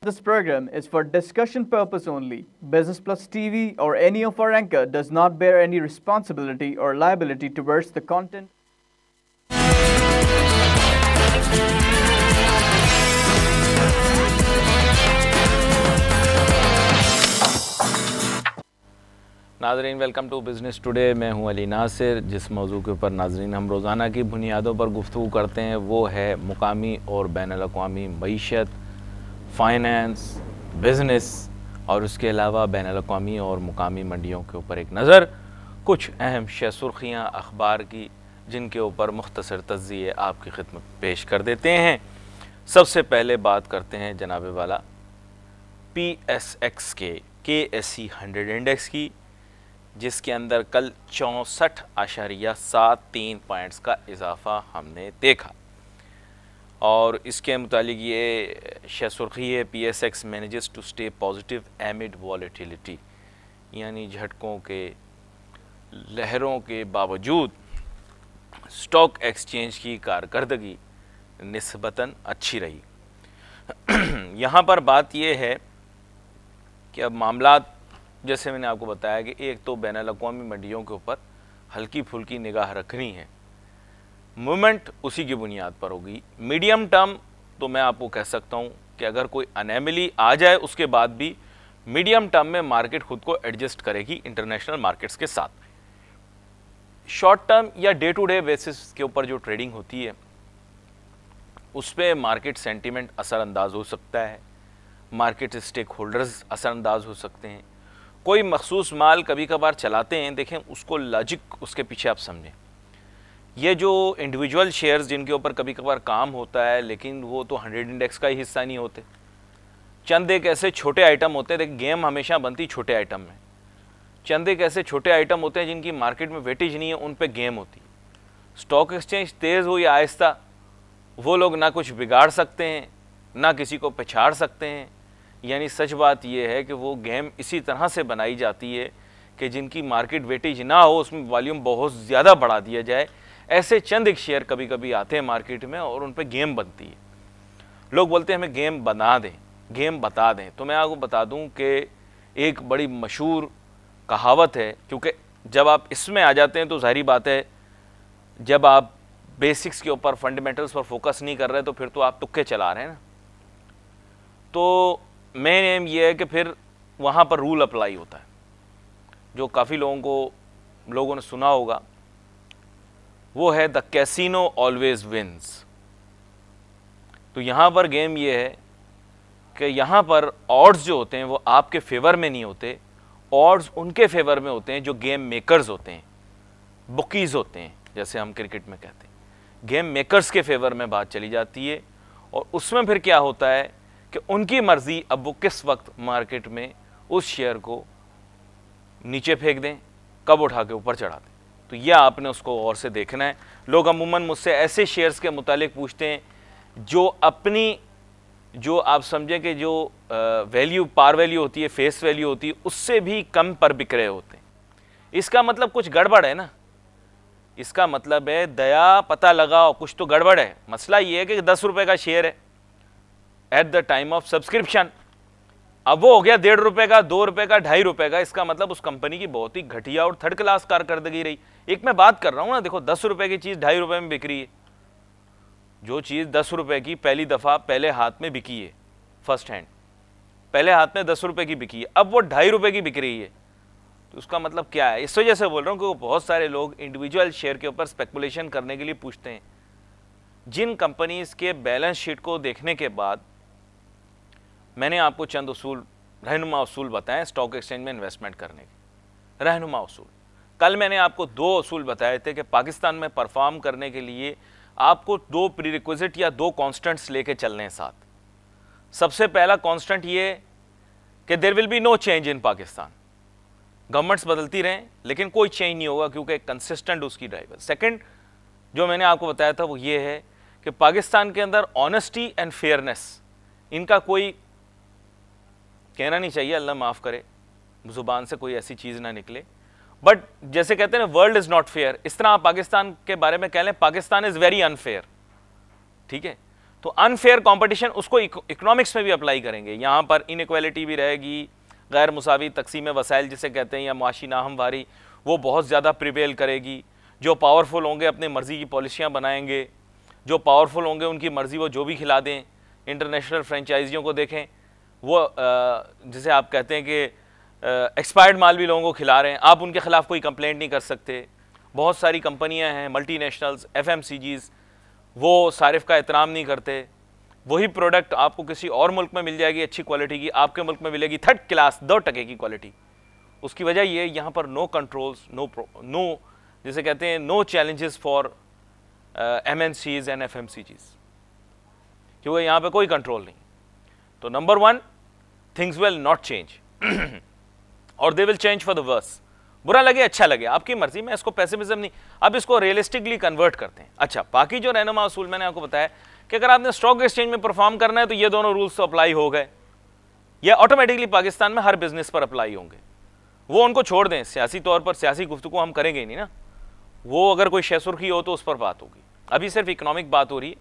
This program is for discussion purpose only. Business Plus TV or any of our anchor does not bear any responsibility or liability towards the content. नाज़रीन, welcome to business today. मैं हूं अली नासिर। जिस मौजू के ऊपर नाज़रीन हम रोज़ाना की बुनियादों पर गुफ्तगू करते हैं वो है मुकामी और बैनुल-अक़वामी मईशत, फ़ाइनेंस, बिज़नेस और उसके अलावा बैनुल-अक़वामी और मुकामी मंडियों के ऊपर एक नज़र, कुछ अहम सुर्खियाँ अखबार की जिनके ऊपर मुख्तसर तज़्ज़िये आपकी खिदमत पेश कर देते हैं। सबसे पहले बात करते हैं जनाब वाला PSX के KSE 100 इंडेक्स की, जिसके अंदर कल 64.73 पॉइंट्स का इजाफ़ा हमने देखा। और इसके मुतालिक ये सुर्खी है, PSX manages to stay positive amid volatility, यानी झटकों के, लहरों के बावजूद स्टॉक एक्सचेंज की कारकर्दगी निस्बतन अच्छी रही। यहाँ पर बात ये है कि अब मामलात, जैसे मैंने आपको बताया कि एक तो बैनुल-अक़वामी मंडियों के ऊपर हल्की फुल्की निगाह रखनी है, मूवमेंट उसी की बुनियाद पर होगी। मीडियम टर्म तो मैं आपको कह सकता हूँ कि अगर कोई अनैमली आ जाए उसके बाद भी मीडियम टर्म में मार्केट खुद को एडजस्ट करेगी इंटरनेशनल मार्केट्स के साथ। शॉर्ट टर्म या डे टू डे बेसिस के ऊपर जो ट्रेडिंग होती है उस पर मार्केट सेंटीमेंट असरअंदाज हो सकता है, मार्केट स्टेक होल्डर्स असरअंदाज हो सकते हैं। कोई मखसूस माल कभी कभार चलाते हैं, देखें उसको लॉजिक उसके पीछे आप समझें। ये जो इंडिविजुअल शेयर्स जिनके ऊपर कभी कभार काम होता है, लेकिन वो तो 100 इंडेक्स का ही हिस्सा नहीं होते, चंद एक ऐसे छोटे आइटम होते हैं। देखिए, गेम हमेशा बनती छोटे आइटम में। चंद एक ऐसे छोटे आइटम होते हैं जिनकी मार्केट में वेटेज नहीं है, उन पे गेम होती है। स्टॉक एक्सचेंज तेज़ हो या आहिस्ता, वो लोग ना कुछ बिगाड़ सकते हैं ना किसी को पछाड़ सकते हैं। यानी सच बात यह है कि वो गेम इसी तरह से बनाई जाती है कि जिनकी मार्केट वेटेज ना हो उसमें वॉल्यूम बहुत ज़्यादा बढ़ा दिया जाए। ऐसे चंद एक शेयर कभी कभी आते हैं मार्केट में और उन पर गेम बनती है। लोग बोलते हैं हमें गेम बना दें, गेम बता दें। तो मैं आपको बता दूं कि एक बड़ी मशहूर कहावत है, क्योंकि जब आप इसमें आ जाते हैं तो जाहिर बात है, जब आप बेसिक्स के ऊपर, फंडामेंटल्स पर फोकस नहीं कर रहे तो फिर तो आप तुक्के चला रहे हैं ना। तो मेन एम ये है कि फिर वहाँ पर रूल अप्लाई होता है, जो काफ़ी लोगों ने सुना होगा, वो है द कैसीनो ऑलवेज विंस। तो यहाँ पर गेम ये है कि यहाँ पर ऑड्स जो होते हैं वो आपके फेवर में नहीं होते, ऑड्स उनके फेवर में होते हैं जो गेम मेकर्स होते हैं, बुकीज़ होते हैं, जैसे हम क्रिकेट में कहते हैं। गेम मेकर्स के फेवर में बात चली जाती है और उसमें फिर क्या होता है कि उनकी मर्ज़ी अब वो किस वक्त मार्केट में उस शेयर को नीचे फेंक दें, कब उठा के ऊपर चढ़ा दें। तो यह आपने उसको और से देखना है। लोग अमूमन मुझसे ऐसे शेयर्स के मुतालिक पूछते हैं जो अपनी, जो आप समझें कि जो वैल्यू, पार वैल्यू होती है, फेस वैल्यू होती है, उससे भी कम पर बिक रहे होते हैं। इसका मतलब कुछ गड़बड़ है ना। इसका मतलब है दया, पता लगाओ, कुछ तो गड़बड़ है। मसला ये है कि 10 रुपये का शेयर है at the time of subscription, अब वो हो गया 1.5 रुपये का, 2 रुपये का, 2.5 रुपये का। इसका मतलब उस कंपनी की बहुत ही घटिया और थर्ड क्लास कारकर्दगी रही। एक मैं बात कर रहा हूँ ना, देखो 10 रुपये की चीज़ 2.5 रुपये में बिक रही है। जो चीज़ 10 रुपये की पहली दफ़ा पहले हाथ में बिकी है, फर्स्ट हैंड, पहले हाथ में 10 रुपये की बिकी है, अब वो 2.5 रुपये की बिक रही है। तो उसका मतलब क्या है? इस वजह से बोल रहा हूँ कि बहुत सारे लोग इंडिविजुअल शेयर के ऊपर स्पेकुलेशन करने के लिए पूछते हैं। जिन कंपनीज़ के बैलेंस शीट को देखने के बाद मैंने आपको चंद उसूल, रहनुमा उसूल बताएं स्टॉक एक्सचेंज में इन्वेस्टमेंट करने के। रहनुमा उसूल, कल मैंने आपको 2 उसूल बताए थे कि पाकिस्तान में परफॉर्म करने के लिए आपको 2 प्रीरिक्विजिट या 2 कॉन्स्टेंट्स लेके चलने हैं साथ। सबसे पहला कॉन्स्टेंट ये कि there will be no change in Pakistan. Governments बदलती रहें लेकिन कोई चेंज नहीं होगा, क्योंकि कंसिस्टेंट उसकी ड्राइवर। सेकंड जो मैंने आपको बताया था वो ये है कि पाकिस्तान के अंदर ऑनेस्टी एंड फेयरनेस, इनका कोई कहना नहीं चाहिए, अल्लाह माफ़ करे, ज़ुबान से कोई ऐसी चीज़ ना निकले, बट जैसे कहते हैं ना वर्ल्ड इज़ नॉट फेयर, इस तरह आप पाकिस्तान के बारे में कह लें पाकिस्तान इज़ वेरी अनफेयर। ठीक है, तो अनफेयर कंपटीशन उसको इकोनॉमिक्स में भी अप्लाई करेंगे। यहाँ पर इनइक्वालिटी भी रहेगी, गैर मुसावी तकसीम वसाइल जिसे कहते हैं या मुआशी नाहमवारी, वो बहुत ज़्यादा प्रिवेल करेगी। जो पावरफुल होंगे अपने मर्ज़ी की पॉलिसियाँ बनाएंगे, जो पावरफुल होंगे उनकी मर्ज़ी वो जो भी खिला दें। इंटरनेशनल फ्रेंचाइजियों को देखें, वो जिसे आप कहते हैं कि एक्सपायर्ड माल भी लोगों को खिला रहे हैं, आप उनके खिलाफ़ कोई कंप्लेंट नहीं कर सकते। बहुत सारी कंपनियां हैं मल्टीनेशनल्स, FMCGs, वो सारिफ का एहतराम नहीं करते। वही प्रोडक्ट आपको किसी और मुल्क में मिल जाएगी अच्छी क्वालिटी की, आपके मुल्क में मिलेगी थर्ड क्लास 2% की क्वालिटी। उसकी वजह ये यहाँ पर नो कंट्रोल्स, नो जिसे कहते हैं no challenges for MNCs and FMCGs, क्योंकि यहाँ पे कोई कंट्रोल नहीं। तो number 1, things will not change और they will change for the worse. बुरा लगे अच्छा लगे आपकी मर्जी, में इसको पेसिमिज्म नहीं, अब इसको रियलिस्टिकली कन्वर्ट करते हैं। अच्छा, बाकी जो रहनुमा उसूल मैंने आपको बताया कि अगर आपने स्टॉक एक्सचेंज में परफॉर्म करना है तो ये दोनों रूल्स तो अप्लाई हो गए, ये ऑटोमेटिकली पाकिस्तान में हर बिजनेस पर अप्लाई होंगे। वो उनको छोड़ दें, सियासी तौर पर सियासी गुफ्तगू हम करेंगे ही नहीं ना, वो अगर कोई शय सुर्खी हो तो उस पर बात होगी। अभी सिर्फ इकोनॉमिक बात हो रही है।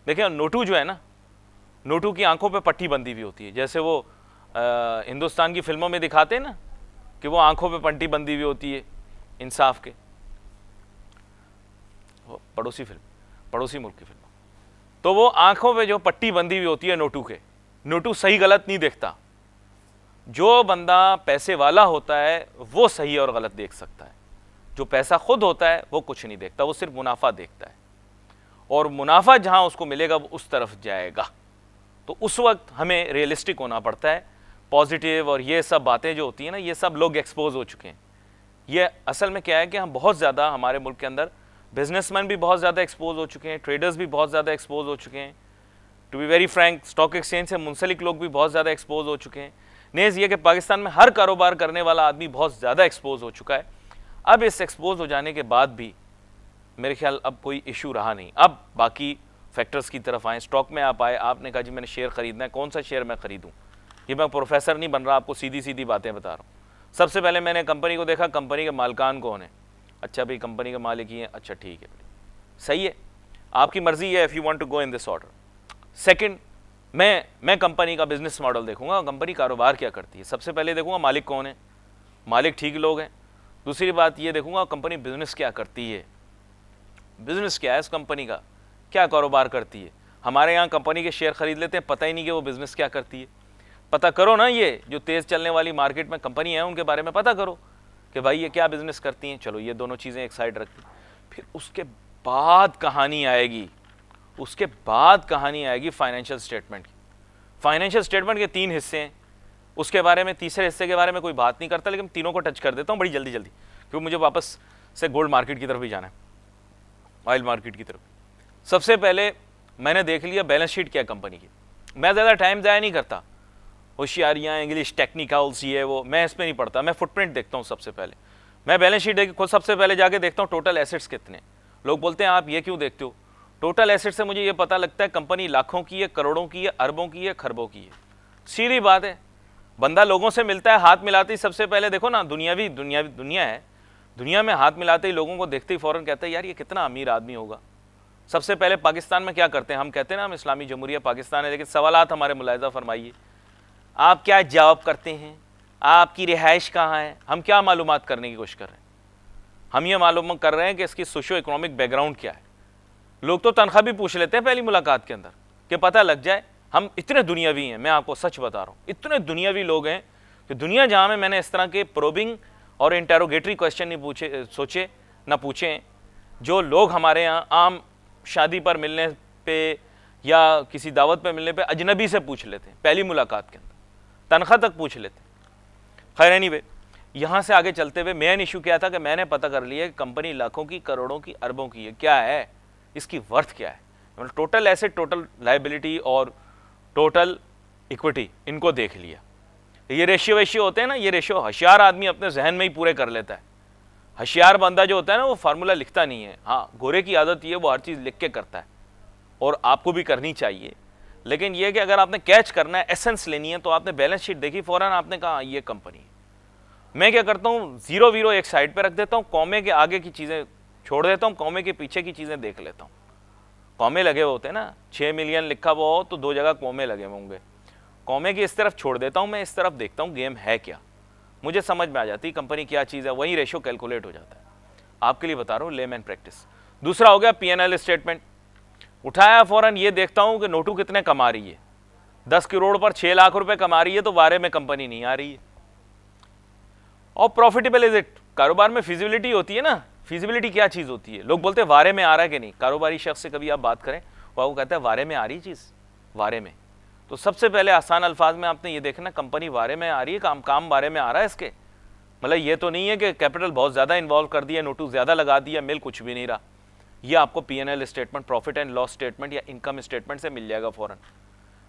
देखिए नोटू जो है ना, नोटू की आंखों पे पट्टी बंधी हुई होती है, जैसे वो हिंदुस्तान की फिल्मों में दिखाते हैं ना कि वो आंखों पे पट्टी बंधी हुई होती है इंसाफ के, वो पड़ोसी मुल्क की फिल्म, तो वो आंखों पे जो पट्टी बंधी हुई होती है नोटू के, नोटू सही गलत नहीं देखता। जो बंदा पैसे वाला होता है वो सही और गलत देख सकता है, जो पैसा खुद होता है वो कुछ नहीं देखता, वो सिर्फ मुनाफा देखता है, और मुनाफा जहां उसको मिलेगा वो उस तरफ जाएगा। तो उस वक्त हमें रियलिस्टिक होना पड़ता है। पॉजिटिव और ये सब बातें जो होती हैं ना, ये सब लोग एक्सपोज हो चुके हैं। ये असल में क्या है कि हम बहुत ज़्यादा, हमारे मुल्क के अंदर बिजनेसमैन भी बहुत ज़्यादा एक्सपोज हो चुके हैं, ट्रेडर्स भी बहुत ज़्यादा एक्सपोज हो चुके हैं। To be very frank, stock exchange से मुंसलिक लोग भी बहुत ज़्यादा एक्सपोज हो चुके हैं। नेज़ ये कि पाकिस्तान में हर कारोबार करने वाला आदमी बहुत ज़्यादा एक्सपोज हो चुका है। अब इस एक्सपोज हो जाने के बाद भी मेरे ख्याल अब कोई इशू रहा नहीं। अब बाकी फैक्टर्स की तरफ आएँ। स्टॉक में आप आए, आपने कहा जी मैंने शेयर ख़रीदना है, कौन सा शेयर मैं ख़रीदूँ? ये मैं प्रोफेसर नहीं बन रहा, आपको सीधी सीधी बातें बता रहा हूँ। सबसे पहले मैंने कंपनी को देखा, कंपनी के मालिकान कौन है। अच्छा भाई कंपनी के मालिक ही हैं, अच्छा ठीक है सही है, आपकी मर्जी है, if you want to go in this order. Second, मैं कंपनी का बिजनेस मॉडल देखूंगा, कंपनी कारोबार क्या करती है। सबसे पहले देखूंगा मालिक कौन है, मालिक ठीक लोग हैं। दूसरी बात ये देखूंगा कंपनी बिजनेस क्या करती है, बिजनेस क्या है इस कंपनी का, क्या कारोबार करती है। हमारे यहाँ कंपनी के शेयर खरीद लेते हैं, पता ही नहीं कि वो बिजनेस क्या करती है। पता करो ना, ये जो तेज़ चलने वाली मार्केट में कंपनी है उनके बारे में पता करो कि भाई ये क्या बिजनेस करती हैं। चलो ये दोनों चीज़ें एक साइड रखती, फिर उसके बाद कहानी आएगी, उसके बाद कहानी आएगी फाइनेंशियल स्टेटमेंट की। फाइनेंशियल स्टेटमेंट के 3 हिस्से हैं, उसके बारे में तीसरे हिस्से के बारे में कोई बात नहीं करता, लेकिन तीनों को टच कर देता हूँ बड़ी जल्दी जल्दी, क्योंकि मुझे वापस से गोल्ड मार्केट की तरफ भी जाना है, ऑयल मार्केट की तरफ। सबसे पहले मैंने देख लिया बैलेंस शीट क्या कंपनी की। मैं ज़्यादा टाइम ज़ाया नहीं करता, होशियारियाँ, इंग्लिश टेक्निकल्स, ये वो मैं इस पर नहीं पढ़ता, मैं फुटप्रिंट देखता हूँ। सबसे पहले मैं बैलेंस शीट देख खुद सबसे पहले जाके देखता हूँ टोटल एसेट्स कितने। लोग बोलते हैं आप ये क्यों देखते हो? टोटल एसेट से मुझे ये पता लगता है कंपनी लाखों की है, करोड़ों की है, अरबों की है, खरबों की है। सीधी बात है, बंदा लोगों से मिलता है, हाथ मिलाते ही सबसे पहले देखो ना, दुनिया है, दुनिया में हाथ मिलाते ही लोगों को देखते ही फ़ौरन कहते हैं यार ये कितना अमीर आदमी होगा। सबसे पहले पाकिस्तान में क्या करते हैं, हम कहते हैं ना हम इस्लामी जमहूरिया पाकिस्तान है, लेकिन सवालात हमारे मुलाहिज़ा फरमाइए, आप क्या जॉब करते हैं, आपकी रिहाइश कहाँ है। हम क्या मालूमात करने की कोशिश कर रहे हैं, हम ये मालूम कर रहे हैं कि इसकी सोशो इकोनॉमिक बैकग्राउंड क्या है। लोग तो तनख्वाह भी पूछ लेते हैं पहली मुलाकात के अंदर कि पता लग जाए। हम इतने दुनियावी हैं, मैं आपको सच बता रहा हूँ, इतने दुनियावी लोग हैं कि दुनिया जहाँ में मैंने इस तरह के प्रोबिंग और इंटेरोगेटरी क्वेश्चन नहीं पूछे, जो लोग हमारे यहाँ आम शादी पर मिलने पे या किसी दावत पे मिलने पे अजनबी से पूछ लेते हैं, पहली मुलाकात के अंदर तनख्वाह तक पूछ लेते हैं। खैर एनीवे, यहाँ से आगे चलते हुए मेन इशू क्या था कि मैंने पता कर लिया कि कंपनी लाखों की, करोड़ों की, अरबों की है, क्या है इसकी वर्थ क्या है, मतलब टोटल एसेट, टोटल लायबिलिटी और टोटल इक्विटी, इनको देख लिया। ये रेशियो होते हैं ना, ये रेशियो होशियार आदमी अपने जहन में ही पूरे कर लेता है। होशियार बंदा जो होता है ना वो फार्मूला लिखता नहीं है। हाँ, गोरे की आदत ये, वो हर चीज़ लिख के करता है और आपको भी करनी चाहिए। लेकिन ये कि अगर आपने कैच करना है, एसेंस लेनी है, तो आपने बैलेंस शीट देखी, फ़ौरन आपने कहा ये कंपनी है। मैं क्या करता हूँ, ज़ीरो वीरो एक साइड पे रख देता हूँ, कौमे के आगे की चीज़ें छोड़ देता हूँ, कौमे के पीछे की चीज़ें देख लेता हूँ। कौमे लगे हुए होते हैं ना, 6 मिलियन लिखा हुआ हो तो 2 जगह कौमे लगे होंगे, कौमे की इस तरफ छोड़ देता हूँ, मैं इस तरफ देखता हूँ गेम है क्या, मुझे समझ में आ जाती है कंपनी क्या चीज़ है, वही रेशो कैलकुलेट हो जाता है। आपके लिए बता रहा हूँ लेमैन प्रैक्टिस। दूसरा हो गया P&L स्टेटमेंट, उठाया फौरन ये देखता हूँ कि नोटू कितने कमा रही है, 10 करोड़ पर 6 लाख रुपए कमा रही है तो वारे में कंपनी नहीं आ रही है। और प्रॉफिटेबल इज इट, कारोबार में फिजिबिलिटी होती है ना, फिजिबिलिटी क्या चीज़ होती है, लोग बोलते हैं वारे में आ रहा है कि नहीं, कारोबारी शख्स से कभी आप बात करें वो कहता है वारे में आ रही चीज़, वारे में। तो सबसे पहले आसान अल्फाज में आपने ये देखना कंपनी वारे में आ रही है, काम वारे में आ रहा है इसके, मतलब ये तो नहीं है कि कैपिटल बहुत ज़्यादा इन्वॉल्व कर दिया, नोटू ज़्यादा लगा दिया, मिल कुछ भी नहीं रहा। ये आपको P&L statement, profit and loss statement या इनकम स्टेटमेंट से मिल जाएगा फ़ौरन।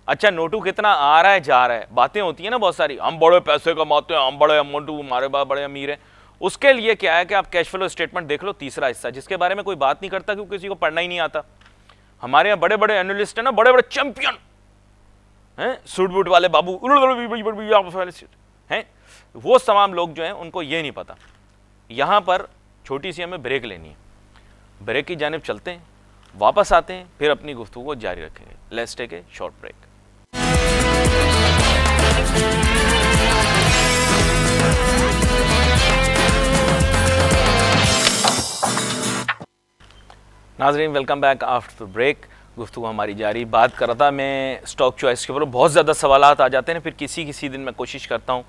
अच्छा नोटू कितना आ रहा है जा रहा है, बातें होती है ना बहुत सारी, हम बड़े पैसे कमाते हैं, हम बड़े अमाउंटू, हमारे पास बड़े अमीर हैं, उसके लिए क्या है कि आप कैश फ्लो स्टेटमेंट देख लो, तीसरा हिस्सा जिसके बारे में कोई बात नहीं करता क्योंकि किसी को पढ़ना ही नहीं आता। हमारे यहाँ बड़े बड़े एनालिस्ट हैं ना, बड़े बड़े चैंपियन हैं, सूट बूट वाले बाबू हैं, वो तमाम लोग जो हैं उनको ये नहीं पता। यहाँ पर छोटी सी हमें ब्रेक लेनी है, ब्रेक की जानिब चलते हैं, वापस आते हैं, फिर अपनी गुफ्तगू को जारी रखेंगे। Let's take a short break. नाज़रीन वेलकम बैक आफ्टर ब्रेक। गुफ्तगू हमारी जारी, बात कर रहा था मैं स्टॉक चॉइस के ऊपर। बहुत ज़्यादा सवालात आ जाते हैं, फिर किसी दिन मैं कोशिश करता हूँ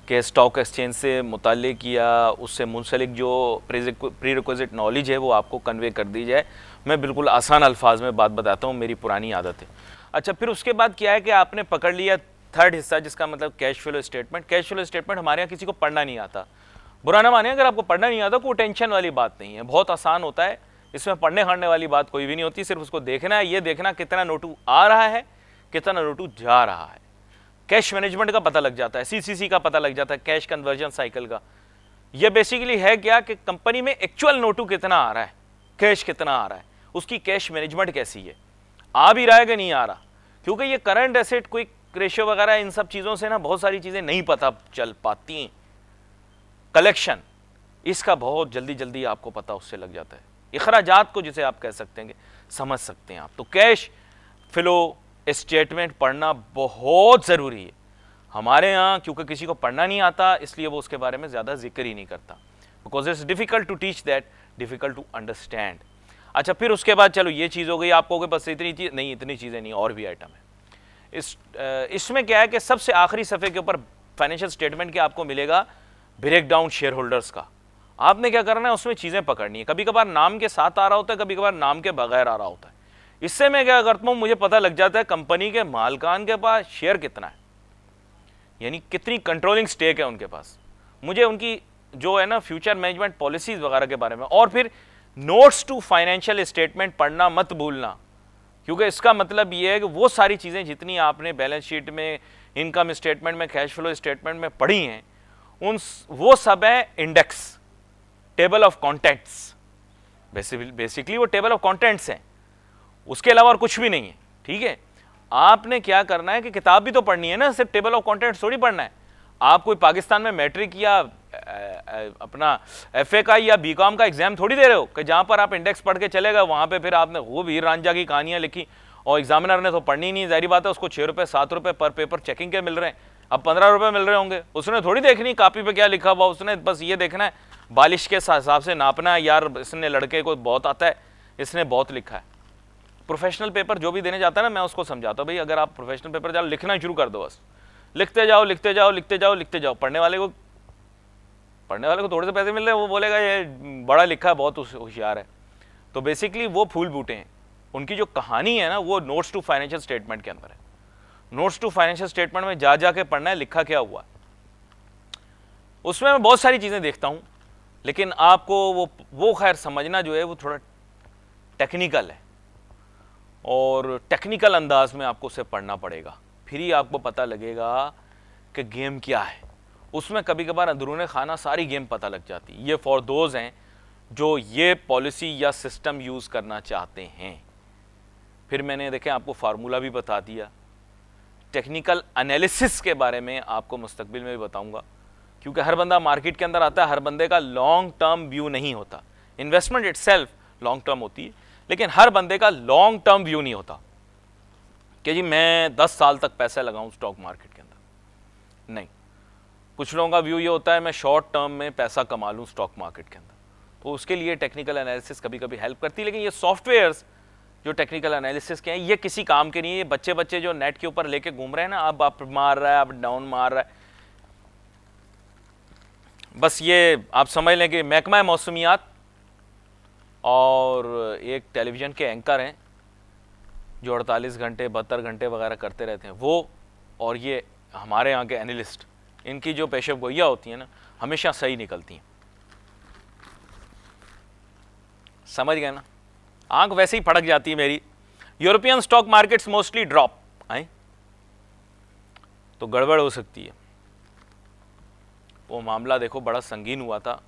कि स्टॉक एक्सचेंज से मुतालिक या उससे मुंसलिक जो प्री रिक्विजिट नॉलेज है वो आपको कन्वे कर दी जाए। मैं बिल्कुल आसान अल्फाज में बात बताता हूँ, मेरी पुरानी आदत है। अच्छा फिर उसके बाद क्या है कि आपने पकड़ लिया थर्ड हिस्सा जिसका मतलब cash flow statement. Cash flow statement हमारे यहाँ किसी को पढ़ना नहीं आता, बुरा ना मानिए अगर आपको पढ़ना नहीं आता, कोई टेंशन वाली बात नहीं है, बहुत आसान होता है, इसमें पढ़ने खड़ने वाली बात कोई भी नहीं होती, सिर्फ उसको देखना है, ये देखना कितना नोटू आ रहा है कितना नोटू जा रहा है। कैश मैनेजमेंट का पता लग जाता है, CCC का पता लग जाता है, कैश कन्वर्जन साइकिल का। ये बेसिकली है क्या कि कंपनी में एक्चुअल नोटू कितना आ रहा है, कैश कितना आ रहा है, उसकी कैश मैनेजमेंट कैसी है, आ भी रहा है कि नहीं आ रहा, क्योंकि ये करंट एसेट क्विक रेशियो वगैरह इन सब चीज़ों से ना बहुत सारी चीज़ें नहीं पता चल पाती हैं। कलेक्शन इसका बहुत जल्दी आपको पता उससे लग जाता है, इखराजात को जिसे आप कह सकते हैं समझ सकते हैं आप। तो कैश फ्लो स्टेटमेंट पढ़ना बहुत ज़रूरी है हमारे यहाँ, क्योंकि किसी को पढ़ना नहीं आता इसलिए वो उसके बारे में ज़्यादा जिक्र ही नहीं करता, because it's difficult to teach that, difficult to understand. अच्छा फिर उसके बाद चलो ये चीज़ हो गई, आपको बस इतनी चीज़ नहीं, इतनी चीज़ें नहीं, और भी आइटम है। इसमें क्या है कि सबसे आखिरी सफ़े के ऊपर फाइनेंशियल स्टेटमेंट के आपको मिलेगा ब्रेक डाउन शेयर होल्डर्स का। आपने क्या करना है, उसमें चीज़ें पकड़नी है, कभी कभार नाम के साथ आ रहा होता है, कभी कभार नाम के बगैर आ रहा होता है। इससे मैं क्या करता हूँ, मुझे पता लग जाता है कंपनी के मालकान के पास शेयर कितना है, यानी कितनी कंट्रोलिंग स्टेक है उनके पास, मुझे उनकी जो है ना फ्यूचर मैनेजमेंट पॉलिसीज वगैरह के बारे में। और फिर नोट्स टू फाइनेंशियल स्टेटमेंट पढ़ना मत भूलना, क्योंकि इसका मतलब ये है कि वो सारी चीज़ें जितनी आपने बैलेंस शीट में, इनकम स्टेटमेंट में, कैश फ्लो स्टेटमेंट में पढ़ी हैं, वो सब है index, table of contents. Basically वो टेबल ऑफ कॉन्टेंट्स हैं, उसके अलावा और कुछ भी नहीं है। ठीक है, आपने क्या करना है कि किताब भी तो पढ़नी है ना, सिर्फ टेबल ऑफ कॉन्टेंट्स थोड़ी पढ़ना है। आप कोई पाकिस्तान में मैट्रिक या अपना FA का या BCom का एग्जाम थोड़ी दे रहे हो कि जहाँ पर आप इंडेक्स पढ़ के चले गए, वहाँ पे फिर आपने वो वीर रांझा की कहानियाँ लिखी और एग्जामिनर ने तो पढ़नी नहीं, जाहिर बात है उसको 6 रुपये 7 रुपये पर पेपर चेकिंग के मिल रहे हैं, अब 15 रुपये मिल रहे होंगे, उसने थोड़ी देखनी कापी पे क्या लिखा हुआ, उसने बस ये देखना है बालिश के हिसाब से नापना है, यार इसने लड़के को बहुत आता है, इसने बहुत लिखा है। प्रोफेशनल पेपर जो भी देने जाता है ना, मैं उसको समझाता हूँ भाई अगर आप प्रोफेशनल पेपर जाओ लिखना शुरू कर दो, बस लिखते जाओ लिखते जाओ लिखते जाओ लिखते जाओ। पढ़ने वाले को थोड़े से पैसे मिल रहे हैं, वो बोलेगा ये बड़ा लिखा है, बहुत होशियार है। तो बेसिकली वो फूल बूटे हैं, उनकी जो कहानी है ना वो नोट्स टू फाइनेंशियल स्टेटमेंट के अंदर है। नोट्स टू फाइनेंशियल स्टेटमेंट में जा के पढ़ना है लिखा क्या हुआ। उसमें मैं बहुत सारी चीज़ें देखता हूँ, लेकिन आपको वो खैर समझना जो है वो थोड़ा टेक्निकल है, और टेक्निकल अंदाज में आपको उसे पढ़ना पड़ेगा, फिर ही आपको पता लगेगा कि गेम क्या है। उसमें कभी कभार अंदरूने खाना सारी गेम पता लग जाती है। ये फॉर दोज हैं जो ये पॉलिसी या सिस्टम यूज़ करना चाहते हैं। फिर मैंने देखें आपको फार्मूला भी बता दिया, टेक्निकल एनालिसिस के बारे में आपको मुस्तकबिल में भी बताऊंगा, क्योंकि हर बंदा मार्केट के अंदर आता है, हर बंदे का लॉन्ग टर्म व्यू नहीं होता। इन्वेस्टमेंट इटसेल्फ लॉन्ग टर्म होती है, लेकिन हर बंदे का लॉन्ग टर्म व्यू नहीं होता कि जी मैं 10 साल तक पैसे लगाऊं स्टॉक मार्केट के अंदर। नहीं, कुछ लोगों का व्यू ये होता है मैं शॉर्ट टर्म में पैसा कमा लूं स्टॉक मार्केट के अंदर। तो उसके लिए टेक्निकल एनालिसिस कभी कभी हेल्प करती है, लेकिन ये सॉफ्टवेयर्स जो टेक्निकल एनालिसिस के हैं ये किसी काम के नहीं है। ये बच्चे जो नेट के ऊपर लेके घूम रहे हैं ना, अब अप मार रहा है, अब डाउन मार रहा है, बस ये आप समझ लें कि महकमा मौसमियात और एक टेलीविज़न के एंकर हैं जो 48 घंटे 72 घंटे वगैरह करते रहते हैं वो, और ये हमारे यहाँ के एनालिस्ट, इनकी जो पेशेब गोइयाँ होती हैं ना हमेशा सही निकलती हैं। समझ गए ना, आंख वैसे ही फड़क जाती है मेरी। European stock markets mostly drop आए तो गड़बड़ हो सकती है। वो मामला देखो बड़ा संगीन हुआ था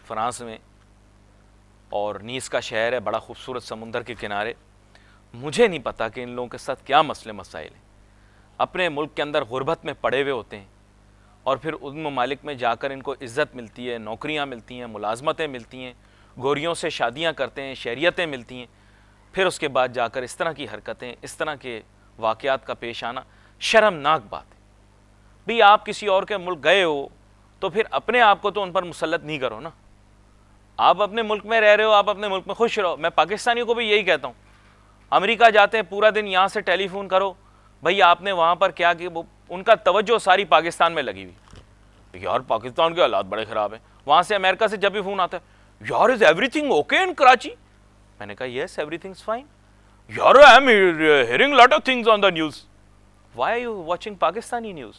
फ्रांस में, और नीस का शहर है, बड़ा खूबसूरत समुंदर के किनारे। मुझे नहीं पता कि इन लोगों के साथ क्या मसले मसाइल हैं। अपने मुल्क के अंदर गुर्बत में पड़े हुए होते हैं और फिर उन ममालिक में जाकर इनको इज़्ज़त मिलती है, नौकरियां मिलती हैं, मुलाजमतें मिलती हैं, गोरियों से शादियां करते हैं, शहरियतें मिलती हैं, फिर उसके बाद जाकर इस तरह की हरकतें, इस तरह के वाक़यात का पेश आना शर्मनाक बात है। भाई आप किसी और के मुल्क गए हो तो फिर अपने आप को तो उन पर मुसल्लत नहीं करो ना। आप अपने मुल्क में रह रहे हो, आप अपने मुल्क में खुश रहो। मैं पाकिस्तानियों को भी यही कहता हूँ, अमेरिका जाते हैं पूरा दिन यहाँ से टेलीफोन करो, भाई आपने वहाँ पर क्या कि वो उनका तवज्जो सारी पाकिस्तान में लगी हुई। यार पाकिस्तान के हालात बड़े ख़राब हैं। वहाँ से अमेरिका से जब भी फ़ोन आता है, यार is everything okay in Karachi? मैंने कहा येस एवरीथिंग इज़ फाइन। यार I am hearing lot of things on the news. Why are you watching Pakistani news?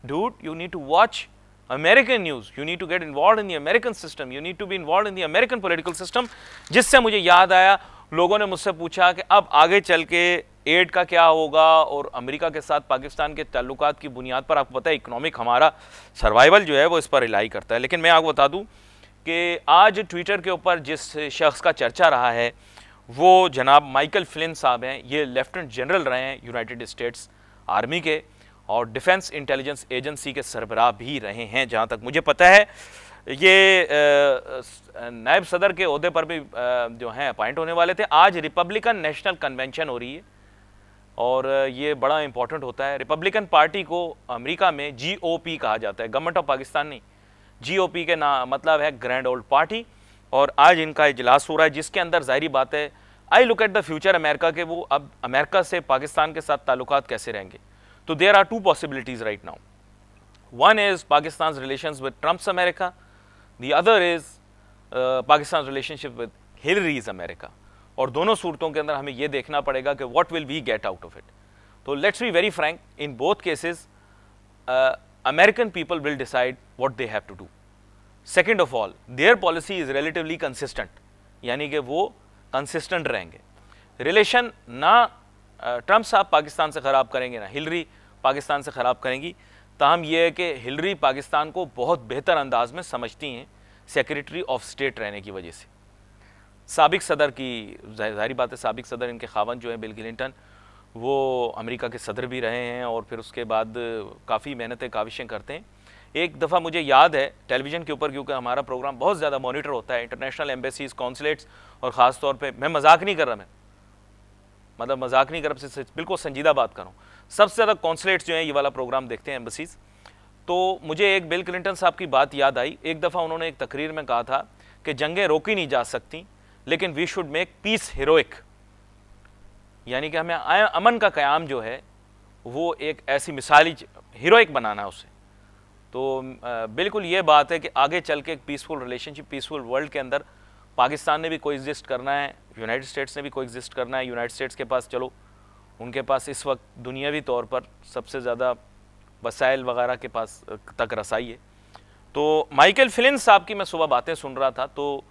Dude, you need to watch American news. You need to get involved in the American system. You need to be involved in the American political system. जिससे मुझे याद आया, लोगों ने मुझसे पूछा कि अब आगे चल के एड का क्या होगा और अमेरिका के साथ पाकिस्तान के ताल्लुकात की बुनियाद पर आपको पता है इकोनॉमिक हमारा सर्वाइवल जो है वो इस पर रिलाई करता है। लेकिन मैं आपको बता दूं कि आज ट्विटर के ऊपर जिस शख्स का चर्चा रहा है वो जनाब माइकल फ्लिन साहब हैं। ये लेफ्टिनेंट जनरल रहे हैं यूनाइटेड स्टेट्स आर्मी के और डिफेंस इंटेलिजेंस एजेंसी के सरबराह भी रहे हैं जहाँ तक मुझे पता है। ये नायब सदर के ओहदे पर भी जो हैं अपॉइंट होने वाले थे। आज रिपब्लिकन नेशनल कन्वेंशन हो रही है और ये बड़ा इंपॉर्टेंट होता है। रिपब्लिकन पार्टी को अमेरिका में GOP कहा जाता है, गवर्नमेंट ऑफ पाकिस्तान नहीं। GOP के ना मतलब है ग्रैंड ओल्ड पार्टी, और आज इनका इजलास हो रहा है जिसके अंदर जाहिर बात है I look at the future America के, वो अब अमेरिका से पाकिस्तान के साथ ताल्लुकात कैसे रहेंगे। तो there are two possibilities right now. One is Pakistan relations with Trump's America, the other is Pakistan relationship with Hillary's America. और दोनों सूरतों के अंदर हमें यह देखना पड़ेगा कि what will we get out of it. तो let's be very frank, in both cases American people will decide what they have to do. Second of all, their policy is relatively consistent, यानी कि वो consistent रहेंगे। Relation ना Trump साहब पाकिस्तान से ख़राब करेंगे ना हिलरी पाकिस्तान से ख़राब करेंगी। ताहम यह है कि हिलरी पाकिस्तान को बहुत बेहतर अंदाज में समझती हैं सेक्रेटरी ऑफ स्टेट रहने की वजह से। साबिक सदर की ज़ाहिर बात है, साबिक सदर इनके खावन जो है बिल क्लिंटन, वो अमेरिका के सदर भी रहे हैं और फिर उसके बाद काफ़ी मेहनतें काविशें करते हैं। एक दफ़ा मुझे याद है टेलीविज़न के ऊपर, क्योंकि हमारा प्रोग्राम बहुत ज़्यादा मॉनिटर होता है इंटरनेशनल एम्बेसीज, कॉन्सुलेट्स, और ख़ास तौर पे मैं मजाक नहीं कर रहा, मैं मतलब मजाक नहीं कर रहा, बिल्कुल संजीदा बात कर रहा हूँ। सबसे ज़्यादा कॉन्सुलेट्स जो हैं ये वाला प्रोग्राम देखते हैं, एम्बेसीज। तो मुझे एक बिल क्लिंटन साहब की बात याद आई। एक दफ़ा उन्होंने एक तकरीर में कहा था कि जंगें रोकी नहीं जा सकती, लेकिन we should make peace heroic, यानी कि हमें अमन का क़याम जो है वो एक ऐसी मिसाली हीरोइक बनाना है उसे। तो बिल्कुल ये बात है कि आगे चल के एक पीसफुल रिलेशनशिप, पीसफुल वर्ल्ड के अंदर पाकिस्तान ने भी कोई एग्जिस्ट करना है, यूनाइटेड स्टेट्स ने भी कोई एग्जिस्ट करना है। यूनाइटेड स्टेट्स के पास चलो उनके पास इस वक्त दुनियावी तौर पर सबसे ज़्यादा वसाइल वगैरह के पास तक रसाई है। तो माइकल फ्लिन साहब की मैं सुबह बातें सुन रहा था तो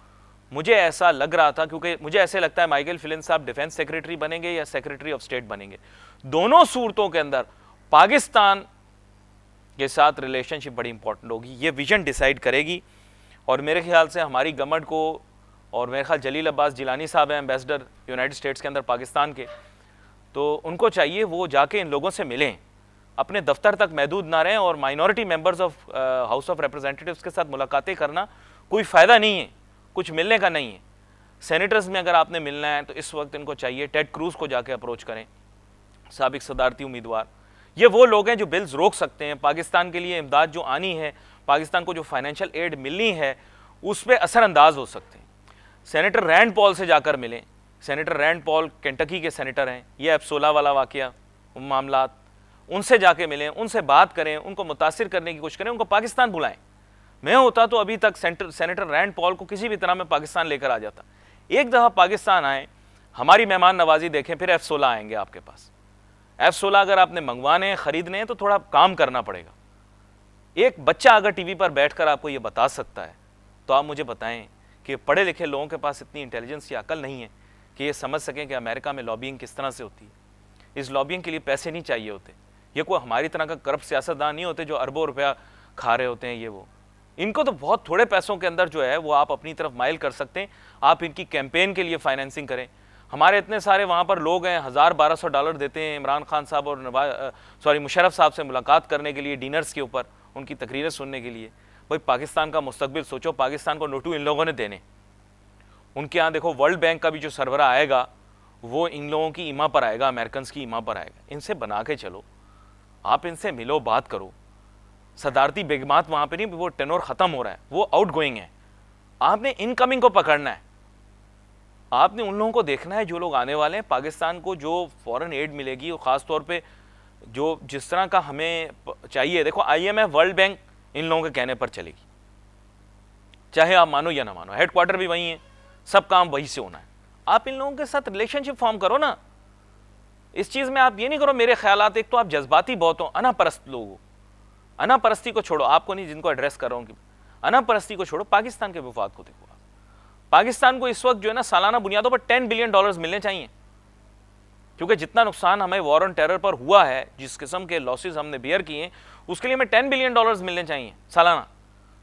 मुझे ऐसा लग रहा था, क्योंकि मुझे ऐसे लगता है माइकल फ्लिन साहब डिफेंस सेक्रेटरी बनेंगे या सेक्रेटरी ऑफ स्टेट बनेंगे। दोनों सूरतों के अंदर पाकिस्तान के साथ रिलेशनशिप बड़ी इंपॉर्टेंट होगी, ये विजन डिसाइड करेगी। और मेरे ख्याल से हमारी गवर्नमेंट को, और मेरे ख्याल जलील अब्बास जिलानी साहब हैं एम्बेसडर यूनाइटेड स्टेट्स के अंदर पाकिस्तान के, तो उनको चाहिए वो जाके इन लोगों से मिलें, अपने दफ्तर तक महदूद ना रहें। और minority members of house of representatives के साथ मुलाकातें करना कोई फ़ायदा नहीं है, कुछ मिलने का नहीं है। सेनेटर्स में अगर आपने मिलना है तो इस वक्त इनको चाहिए टेड क्रूज को जाके अप्रोच करें, साबिक सदारती उम्मीदवार। ये वो लोग हैं जो बिल्स रोक सकते हैं, पाकिस्तान के लिए इमदाद जो आनी है, पाकिस्तान को जो फाइनेंशियल एड मिलनी है उस पर असरअंदाज हो सकते हैं। सेनेटर रैंड पॉल से जाकर मिलें। सेनेटर रैंड पॉल केंटकी के सेनेटर हैं, ये F-16 वाला वाकया मामला, उनसे जाके मिलें, उनसे बात करें, उनको मुतासिर करने की कोशिश करें, उनको पाकिस्तान बुलाएं। मैं होता तो अभी तक सेनेटर रैंड पॉल को किसी भी तरह में पाकिस्तान लेकर आ जाता। एक दफ़ा पाकिस्तान आए, हमारी मेहमान नवाजी देखें, फिर F-16 आएंगे आपके पास। F-16 अगर आपने मंगवाने हैं, खरीदने हैं तो थोड़ा काम करना पड़ेगा। एक बच्चा अगर टीवी पर बैठकर आपको ये बता सकता है तो आप मुझे बताएं कि पढ़े लिखे लोगों के पास इतनी इंटेलिजेंस या अकल नहीं है कि ये समझ सकें कि अमेरिका में लॉबिंग किस तरह से होती है। इस लॉबिंग के लिए पैसे नहीं चाहिए होते। ये कोई हमारी तरह का करप्ट सियासतदान नहीं होते जो अरबों रुपया खा रहे होते हैं ये वो। इनको तो बहुत थोड़े पैसों के अंदर जो है वो आप अपनी तरफ माइल कर सकते हैं। आप इनकी कैंपेन के लिए फाइनेंसिंग करें। हमारे इतने सारे वहाँ पर लोग हैं, $1000-1200 देते हैं इमरान खान साहब और मुशर्रफ साहब से मुलाकात करने के लिए, डिनर्स के ऊपर उनकी तकरीरें सुनने के लिए। भाई पाकिस्तान का मुस्तकबिल सोचो, पाकिस्तान को नोटू इन लोगों ने देने। उनके यहाँ देखो वर्ल्ड बैंक का भी जो सरबरा आएगा वो इन लोगों की ईमा पर आएगा, अमेरिकन की ईमा पर आएगा। इनसे बना के चलो, आप इनसे मिलो, बात करो। सदारती बेगमात वहाँ पे नहीं, वो टेनोर ख़त्म हो रहा है, वो आउट गोइंग है। आपने इनकमिंग को पकड़ना है। आपने उन लोगों को देखना है जो लोग आने वाले हैं। पाकिस्तान को जो फॉरेन एड मिलेगी और ख़ास तौर पे जो जिस तरह का हमें चाहिए, देखो IMF वर्ल्ड बैंक इन लोगों के कहने पर चलेगी, चाहे आप मानो या ना मानो। हेडक्वार्टर भी वही है, सब काम वही से होना है। आप इन लोगों के साथ रिलेशनशिप फॉर्म करो ना। इस चीज़ में आप ये नहीं करो मेरे ख्यालात, एक तो आप जज्बाती बहुत हो, अनापरस्त लोग हो। अनापरस्ती को छोड़ो, आपको नहीं, जिनको एड्रेस कर रहा हूँ, अनापरस्ती को छोड़ो, पाकिस्तान के वफाद को देखो। पाकिस्तान को इस वक्त जो है ना सालाना बुनियादों पर $10 बिलियन मिलने चाहिए, क्योंकि जितना नुकसान हमें वॉर ऑन टेरर पर हुआ है, जिस किस्म के लॉसेस हमने बियर किए हैं, उसके लिए हमें $10 बिलियन मिलने चाहिए सालाना।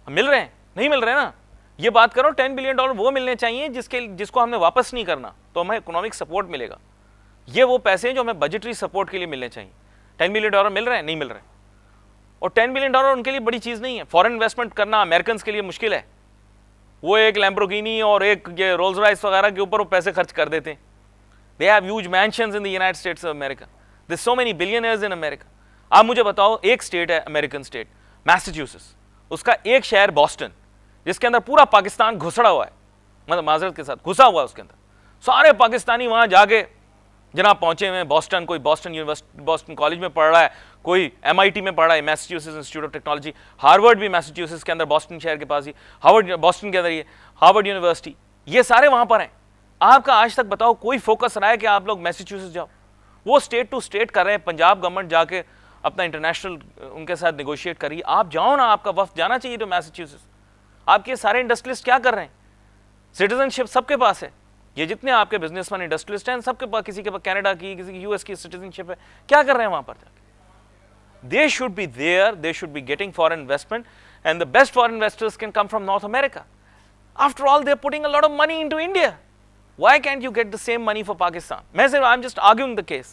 मिल रहे हैं? नहीं मिल रहे ना। ये बात करो, $10 बिलियन वो मिलने चाहिए जिसको हमने वापस नहीं करना, तो हमें इकोनॉमिक सपोर्ट मिलेगा। ये वो पैसे हैं जो हमें बजटरी सपोर्ट के लिए मिलने चाहिए। $10 बिलियन मिल रहे हैं? नहीं मिल रहे। और $10 बिलियन उनके लिए बड़ी चीज़ नहीं है। फॉरेन इन्वेस्टमेंट करना अमेरिकन के लिए मुश्किल है। वो एक लैम्बोर्गिनी और एक ये रोल्स रॉयस वगैरह के ऊपर वो पैसे खर्च कर देते हैं। They have huge mansions in the United States of America. There so many billionaires in America. आप मुझे बताओ, एक स्टेट है अमेरिकन स्टेट मैसाचुसेट्स, उसका एक शहर बॉस्टन, जिसके अंदर पूरा पाकिस्तान घुसड़ा हुआ है, मतलब माजरत के साथ घुसा हुआ है उसके अंदर। सारे पाकिस्तानी वहाँ जाके जनाब पहुंचे हुए हैं। बॉस्टन, कोई बॉस्टन यूनिवर्सिटी बॉस्टन कॉलेज में पढ़ रहा है, कोई MIT में पढ़ रहा है, Massachusetts institute of technology. Harvard भी मैसाचुसेट्स के अंदर, बॉस्टन शहर के पास ही हार्वर्ड, बॉस्टन के अंदर ही हार्वर्ड यूनिवर्सिटी। ये सारे वहाँ पर हैं। आपका आज तक बताओ कोई फोकस रहा है कि आप लोग मैसाचुसेट्स जाओ? वो स्टेट टू स्टेट कर रहे हैं। पंजाब गवर्नमेंट जाके अपना इंटरनेशनल उनके साथ नेगोशिएट करिए। आप जाओ ना, आपका वफ्द जाना चाहिए तो मैसाचुसेट्स। आपके सारे इंडस्ट्रियलिस्ट क्या कर रहे हैं? सिटीजनशिप सबके पास है। ये जितने आपके बिजनेसमैन इंडस्ट्रियलिस्ट हैं सबके पास, किसी के पास कनाडा की, किसी की US की सिटीजनशिप है। क्या कर रहे हैं वहां पर जाके? They should be there, they should be getting foreign investment, and the best foreign investors can come from North America. After all, they are putting a lot of money into India. Why can't you get the same money for Pakistan? मैं सिर्फ I'm just arguing the case.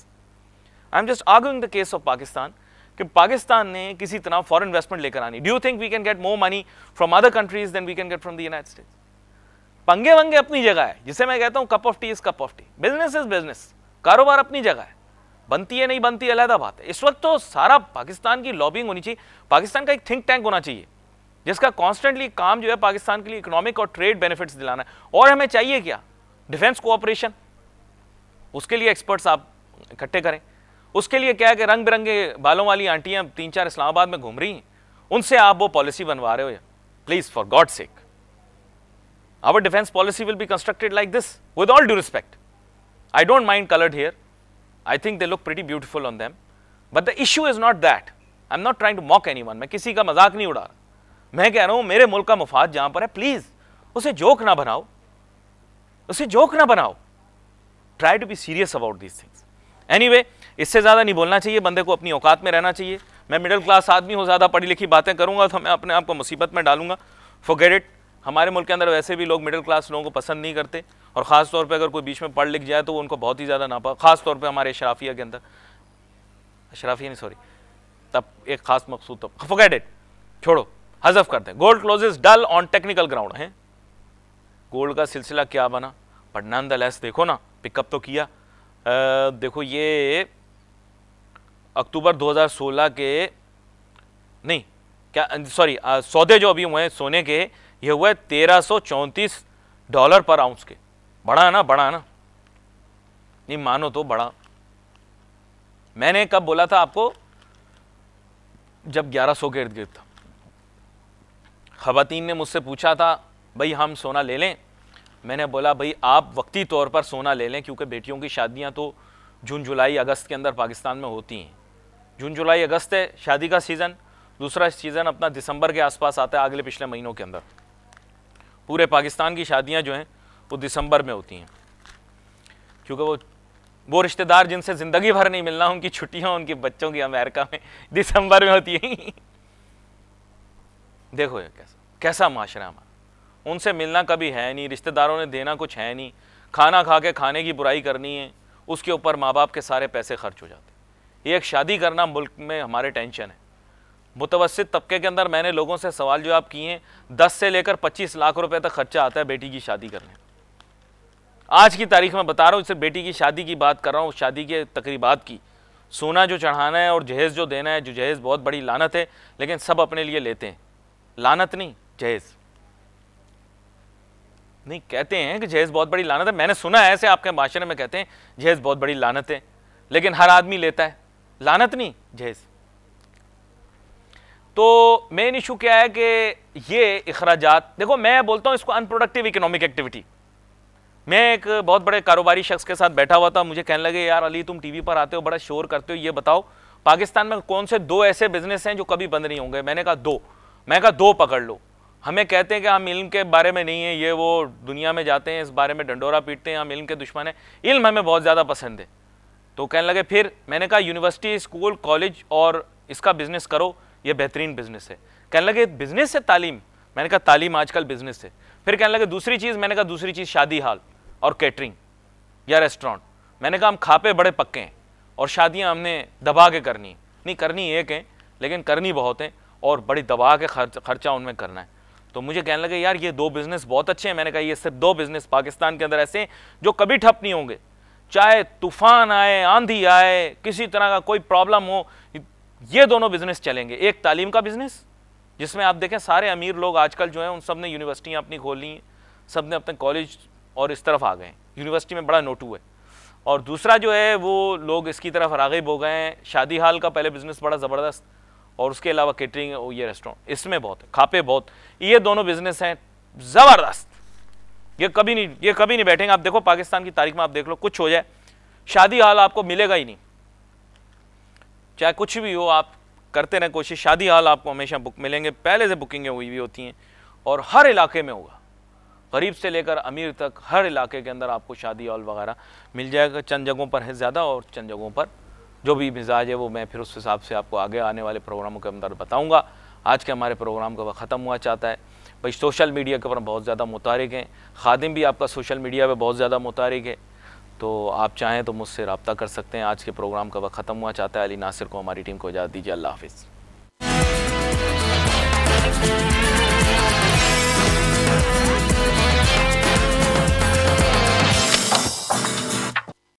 I'm just arguing the case of Pakistan कि पाकिस्तान ने किसी तरह foreign investment लेकर आनी. Do you think we can get more money from other countries than we can get from the United States? पंगे वंगे अपनी जगह है, जिसे मैं कहता हूँ cup of T is cup of T. Business is business, कारोबार अपनी जगह है. बनती है नहीं बनती अलग बात है. इस वक्त तो सारा पाकिस्तान की लॉबिंग होनी चाहिए. पाकिस्तान का एक थिंक टैंक होना चाहिए जिसका कॉन्स्टेंटली काम जो है पाकिस्तान के लिए इकोनॉमिक और ट्रेड बेनिफिट्स दिलाना है. और हमें चाहिए क्या? Defence cooperation. उसके लिए एक्सपर्ट्स आप इकट्ठे करें. उसके लिए क्या है कि रंग बिरंगे बालों वाली आंटियां 3-4 इस्लामाबाद में घूम रही हैं, उनसे आप वो पॉलिसी बनवा रहे हो. Please for God sake, our defense policy will be constructed like this. With all due respect, I don't mind colored hair. I think they look pretty beautiful on them. But the issue is not that. I'm not trying to mock anyone. मैं किसी का मजाक नहीं उड़ा रहा. मैं कह रहा हूं मेरे मुल्क का मुफाद जहां पर है, प्लीज उसे जोक ना बनाओ, उसे जोक ना बनाओ. Try to be serious about these things. Anyway, इससे ज्यादा नहीं बोलना चाहिए. बंदे को अपनी औकात में रहना चाहिए. मैं मिडिल क्लास आदमी हूं, ज्यादा पढ़ी लिखी बातें करूंगा तो मैं अपने आप को मुसीबत में डालूंगा. Forget it. हमारे मुल्क के अंदर वैसे भी लोग मिडिल क्लास लोगों को पसंद नहीं करते, और ख़ास तौर पे अगर कोई बीच में पढ़ लिख जाए तो वो उनको बहुत ही ज़्यादा नापा. ख़ास तौर पे हमारे अशराफिया के अंदर, अशराफिया नहीं सॉरी, तब एक ख़ास मकसूद. तो फॉरगेट इट, छोड़ो, हज़फ करते हैं. Gold closes dull on technical ground है. गोल्ड का सिलसिला क्या बना? बट नॉनदलेस देखो ना, पिकअप तो किया। देखो ये अक्टूबर 2016 के नहीं क्या सॉरी सौदे जो अभी हुए हैं सोने के, ये हुए $1334 पर आउंस के। बड़ा है ना, बड़ा है ना, नहीं मानो तो बड़ा। मैंने कब बोला था आपको, जब 1100 के इर्द गिर्द था। खवातीन ने मुझसे पूछा था भाई हम सोना ले लें, मैंने बोला भाई आप वक्ती तौर पर सोना ले लें, क्योंकि बेटियों की शादियां तो जून जुलाई अगस्त के अंदर पाकिस्तान में होती हैं। जून जुलाई अगस्त है शादी का सीज़न, दूसरा सीज़न अपना दिसंबर के आसपास आता है, अगले पिछले महीनों के अंदर। पूरे पाकिस्तान की शादियां जो हैं वो दिसंबर में होती हैं, क्योंकि वो रिश्तेदार जिनसे ज़िंदगी भर नहीं मिलना, उनकी छुट्टियां उनके बच्चों की अमेरिका में दिसंबर में होती हैं। देखो ये कैसा माशरा हमारा, उनसे मिलना कभी है नहीं, रिश्तेदारों ने देना कुछ है नहीं, खाना खा के खाने की बुराई करनी है, उसके ऊपर माँ बाप के सारे पैसे खर्च हो जाते। ये एक शादी करना मुल्क में हमारे टेंशन है। मुतवस्सित तबके के अंदर मैंने लोगों से सवाल जवाब किए हैं, 10 से लेकर 25 लाख रुपए तक खर्चा आता है बेटी की शादी करने। आज की तारीख में बता रहा हूँ, सिर्फ बेटी की शादी की बात कर रहा हूँ, शादी के तकरीबात की। सोना जो चढ़ाना है और जहेज़ जो देना है, जो जहेज़ बहुत बड़ी लानत है, लेकिन सब अपने लिए लेते हैं। लानत नहीं, जहेज़ नहीं, कहते हैं कि जहेज़ बहुत बड़ी लानत है। मैंने सुना है ऐसे आपके माशरे में कहते हैं जहेज़ बहुत बड़ी लानत है, लेकिन हर आदमी लेता है। लानत नहीं, जहेज़। तो मेन इशू क्या है कि ये इखराजात, देखो मैं बोलता हूँ इसको अनप्रोडक्टिव इकोनॉमिक एक्टिविटी। मैं एक बहुत बड़े कारोबारी शख्स के साथ बैठा हुआ था, मुझे कहने लगे यार अली तुम टीवी पर आते हो, बड़ा शोर करते हो, ये बताओ पाकिस्तान में कौन से 2 ऐसे बिजनेस हैं जो कभी बंद नहीं होंगे। मैंने कहा 2। मैं कहा 2 पकड़ लो। हमें कहते हैं कि हम इल्म के बारे में नहीं है, ये वो दुनिया में जाते हैं इस बारे में डंडोरा पीटते हैं, हम इल्म के दुश्मन हैं, इल्म हमें बहुत ज़्यादा पसंद है। तो कहने लगे फिर, मैंने कहा यूनिवर्सिटी, स्कूल, कॉलेज और इसका बिजनेस करो, ये बेहतरीन बिजनेस है। कहने लगे बिजनेस है तालीम, मैंने कहा तालीम आजकल बिजनेस है। फिर कहने लगे दूसरी चीज़, मैंने कहा दूसरी चीज़ शादी हाल और कैटरिंग या रेस्टोरेंट। मैंने कहा हम खापे बड़े पक्के हैं और शादियां हमने दबा के करनी, नहीं करनी एक है लेकिन करनी बहुत है, और बड़ी दबा के खर्चा उनमें करना है। तो मुझे कहने लगे यार ये 2 बिजनेस बहुत अच्छे हैं। मैंने कहा ये सिर्फ 2 बिजनेस पाकिस्तान के अंदर ऐसे हैं जो कभी ठप नहीं होंगे, चाहे तूफान आए, आंधी आए, किसी तरह का कोई प्रॉब्लम हो, ये दोनों बिजनेस चलेंगे। एक तालीम का बिजनेस, जिसमें आप देखें सारे अमीर लोग आजकल जो हैं उन सब ने यूनिवर्सिटियाँ अपनी खोल ली हैं, सब ने अपने कॉलेज और इस तरफ आ गए हैं, यूनिवर्सिटी में बड़ा नोटू है। और दूसरा जो है वो लोग इसकी तरफ राग़िब हो गए हैं, शादी हाल का पहले बिजनेस बड़ा ज़बरदस्त, और उसके अलावा केटरिंग, ये रेस्टोरेंट, इसमें बहुत है, खापे बहुत। ये दोनों बिजनेस हैं ज़बरदस्त, ये कभी नहीं बैठेंगे। आप देखो पाकिस्तान की तारीख में, आप देख लो कुछ हो जाए, शादी हाल आपको मिलेगा ही नहीं, चाहे कुछ भी हो, आप करते रहें कोशिश, शादी हाल आपको हमेशा बुक मिलेंगे, पहले से बुकिंगें हुई भी होती हैं, और हर इलाके में होगा, गरीब से लेकर अमीर तक हर इलाके के अंदर आपको शादी हॉल वगैरह मिल जाएगा। चंद जगहों पर है ज़्यादा और चंद जगहों पर जो भी मिजाज है वो मैं फिर उस हिसाब से आपको आगे आने वाले प्रोग्रामों के अंदर बताऊंगा। आज के हमारे प्रोग्राम का वक्त ख़त्म हुआ चाहता है। भाई सोशल मीडिया के ऊपर बहुत ज़्यादा मुतारिक हैं, खादिम भी आपका सोशल मीडिया पर बहुत ज़्यादा मुतारिक है, तो आप चाहें तो मुझसे रब्ता कर सकते हैं। आज के प्रोग्राम का वक्त ख़त्म हुआ चाहता है। अली नासिर को, हमारी टीम को इजाज़त दीजिए। अल्लाह हाफ़िज़।